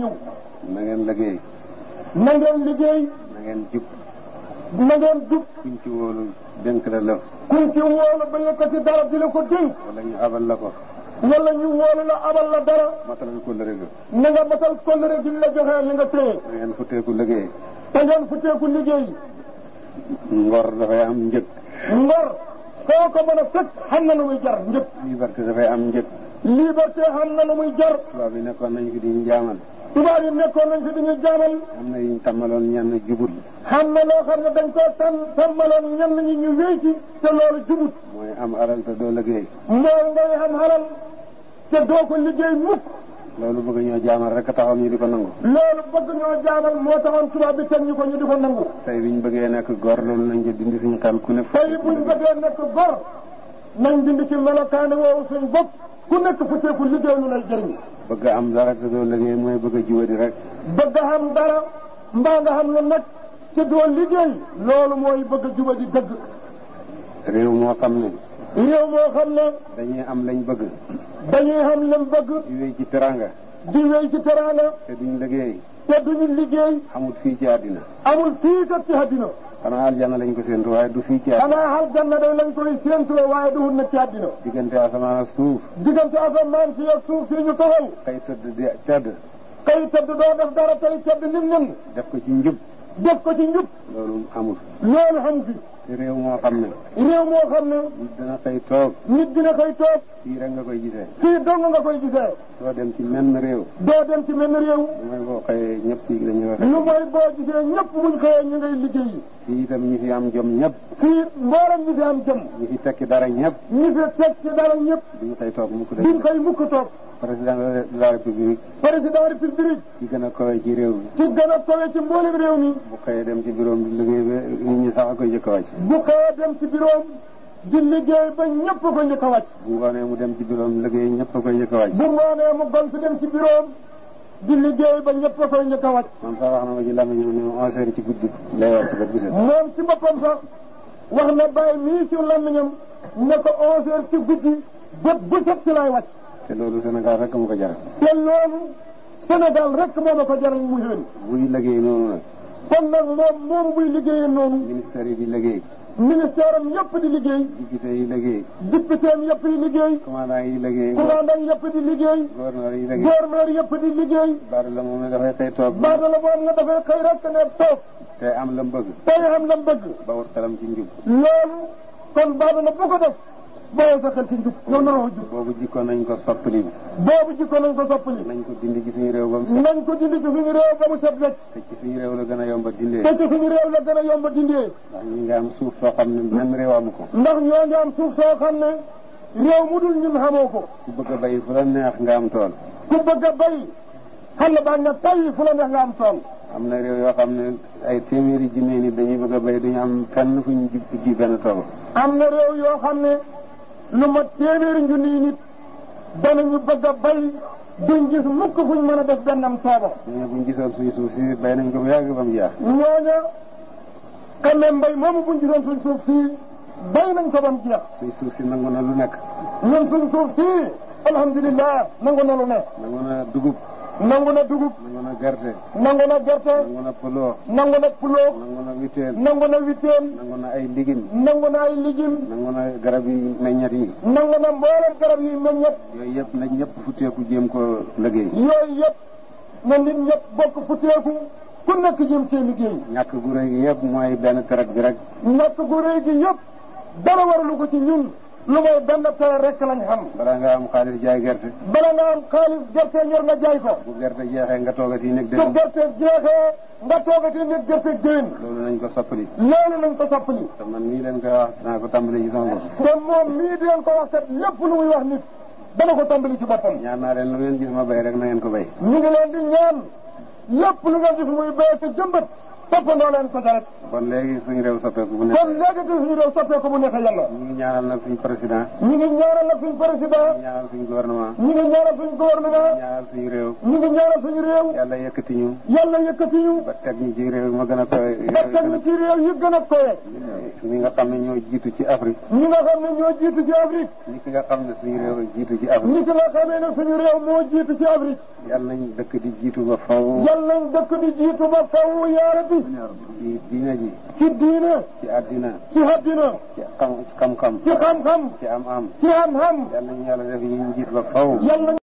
ñëw. na ngeen liggéey. na ngeen liggéey. na ngeen jub. na ngeen jub. kuñ ci wóolu dénk la lëf. kuñ ci wóolu ba yëkkati dara di la ko dénk. wala ñu abal la ko. wala ñu wóolu la abal la dara. matalal ko lëre ga. na nga matal kóllëre gi la joxee li nga téye. na ngeen futteeku liggéey. te ngeen futteeku liggéey. ngor dafay am njëg. ngor foo ko mën a fekk xam na lu muy jar njëg. liberté dafay am njëg. liberté xam na lu muy jar. tubaab yi nekkoon nañ fi di ñu jaamal. tubaab yi nekkoon nañ fi di ñu jaamal. am na yuñ tàmmaloon ñenn jubut. xam na loo xam ne dañ koo tàmmaloon ñenn ñi ñu wéy ci te loolu jubut. mooy am alal te doo liggéey. mooy ngay xam alal te doo ko liggéey mukk. loolu bëgg ñoo jaamal rek taxaw ñu di ko nangu. loolu bëgg ñoo jaamal moo taxoon tubaab bi teg ñu ko ñu di ko nangu. tey biñ bëggee nekk gor loolu nañ ci dindi suñu xel ku ne. tey buñ bëggee nekk gor nañ dindi ci melokaani woowu suñ bopp ku nekk futteeku liggéey lu lay jëriñ. bëgg am dara te doo liggéey mooy bëgg a jubadi rek. bëgg a xam dara mbaa nga xam lu nag te doo liggéey loolu mooy bëgg a jubadi dëgg. réew moo xam ne. réew moo xam ne. dañuy am lañ bëgg. dañuy xam lam bëgg. di wéy ci teranga. di wéy ci teraanga. te duñ liggéey. te duñu liggéey. amul fii ci àddina. amul fii kat ci àddina. xanaa aljanna lañ ko séentu waaye du fii ci àddina. xanaa aljanna day lañ koy séentoo waaye du nag ci àddina. diggante asamaan ak suuf. diggante asamaan si ak suuf si ñu toxal. xëy tëdd di tëdd. kay tëdd doo def dara tey tëdd nim nen. def ko ci njub. def ko ci njub. loolu amul. loolu xam fi. te réew moo xam ne. réew moo xam ne. nit dina xëy toog. nit dina koy toog. fii rek nga koy gisee. fii dong nga koy gisee. doo dem ci menn réew. doo dem ci menn réew. lu mooy boo xëyee ñëpp yi dañuy wax. lu mooy boo gisee ñëpp buñ xëyee ñu ngay liggéeyi. fii itam ñi fi am jom ñëpp. fii mboolem ñi fi am jëm. ñi fi tekki dara ñëpp. ñi fi teg ci dara ñëpp. duñ xëy toog mukk de. duñ koy mukk toog. président de la république. président république. ki gën a kawe ci réew mi. ci gën a kawe ci mboolem réew mi. bu xëyee dem ci bureau bi liggéey ba nit ñi sax a koy jëkk a wàcc. bu xëyee dem ci bureau di liggéey ba ñëpp ko njëkk a wàcc. bu ngoonee mu dem ci bureau liggéey ñëpp a koy njëkk a wàcc. bu ngoonee mu gont dem ci bureau di liggéey ba ñëpp a koy njëkk a wàcc. man sax wax na ma ci làmmiñam ne 11 heures ci guddi lay wàcc ba bu set. moom ci boppam sax wax na bàyyi mii ci làmmiñam ne ko 11 heures ci guddi bët bu set ci lay wàcc. te loolu Sénégal rek mu ko jaral. te loolu Sénégal rek moo ma ko jaral muy xëy. buy liggéey noonu nag. kon nag moom buy liggéeyee noonu. ministère yi di liggéey. ministère am yëpp di liggéey. député yi liggéey. député am yëpp di liggéey. commandant yi liggéey. commandant yëpp di liggéey. gouverneur yi liggéey. gouverneur yëpp di liggéey. Badala moom ne dafay xëy toog. Badala moom ne dafay xëy rek ne toog. te am la mu bëgg. tey am la mu bëgg. ba wut xelam ci njub. loolu kon Badala bu ko def. boo sa xel ci njub yow naroo jub. boobu jikko nañ ko soppali. boobu jikko nañ ko soppali. nañ ko dindi ci suñu réew ba mu set. nañ ko dindi ci suñu réew ba mu set wecc. te ci suñu réew la gën a yomb a dindee. te ci suñu réew la gën a yomb a dindee. ndax ñu ngi am suuf soo xam ne même réew amu ko. ndax ñoo ngi am suuf soo xam ne réew mu dul ñun xamoo ko. ku bëgg a bay fu la neex nga am tool. ku bëgg a bay xam ne baax na tey fu la neex nga am tool. am na réew yoo xam ne ay téeméeri junne nit dañuy bëgg a bay duñu am fenn fu ñu ji benn tool. am na réew yoo xam ne lu mat téeméeri junni nit danañu bëgg a bay duñ gis mukk fuñ mën a def bennam toobo. ñooñu buñ gisoon suñu suuf si bay nañ ko bu yàgg ba mu jeex. ñooña xam ne mbay moomu buñ gisoon suñ suuf si bay nañ ko ba mu jeex. suñ suuf si nangu na lu nekk. ñun suñ suuf si alhamdulilah nangu na lu nekk. nangu na dugub. nangu na dugub. nangu na gerte. nangu na gerte. nangu na pëloo. nangu na puloo. nangu na witeen. nangu na witeen. nangu na ay ligin. nangu na ay lijim. nangu na garab yi meññet yi. nangu na mboolem garab yi meññet. yooyu yëpp nañ ñëpp futteeku jéem ko liggéey. yooyu yëpp na nit ñëpp bokk futteeku ku nekk jëm cee liggéey. ñàkk gu rëy gi yëpp mooy benn traite bi rek. ñàkk gu rëy gi yëpp dara waralu ko ci ñun lu mooy benn tere rek lañ xam. bala nga am xaalis jaay gerte. bala nga am xaalis gerte ñor nga jaay ko. bu gerte jeexee nga toogati nekk su déwén. gerte jeexee nga toogati nekk gerte déwén. loolu nañ ko soppali. loolu nañ ko soppali. te man nii leen koy wax dinaa ko tàmbali ci sama bopp. te moom mii di leen ko wax kat lépp lu muy wax nit dana ko tàmbali ci boppam. ñaan naa leen lu ngeen gis ma bay rek na ngeen ko bay. ñu ngi leen di ñaan lépp lu ngeen gis muy béy te jëmbat toppandoo leen ko ca rek. bon léegi suñu réew soppeeku bu nekk. kon léegi suñu réew soppeeku bu neexee yàlla. ñu ngi ñaanal nag suñu président. ñu ngi ñaanal nag suñu président. ñu ngi ñaanal suñu gouvernement. ñu ngi ñaanal suñu gouvernement. ñu ngi ñaanal suñu réew. ñu ngi ñaanal suñu réew. yàlla yëkkati ñu. yàlla yëkkati ñu. ba teg ñu ci réew ma gën a koy. ba teg ñu ci réew yi gën a kowe. ñi nga xam ne ñoo jiitu ci Afrique. ñi nga xam ne ñoo jiitu ci Afrique. ñi ki nga xam ne suñu réew jiitu ci Afrique. ñi ki nga xamee ne suñu réew moo jiitu ci Afrique. yàlla nañ dëkk di jiitu ba faw. yàlla nañ dëkk di jiitu ba faw yaa rabbi. ci diina ji. ci diine. ci àddina. ci àddina. ci xam-xam. ci xam-xam. ci am-am. ci am-am. yàlla nañu yàlla def ñu jiit ba faw.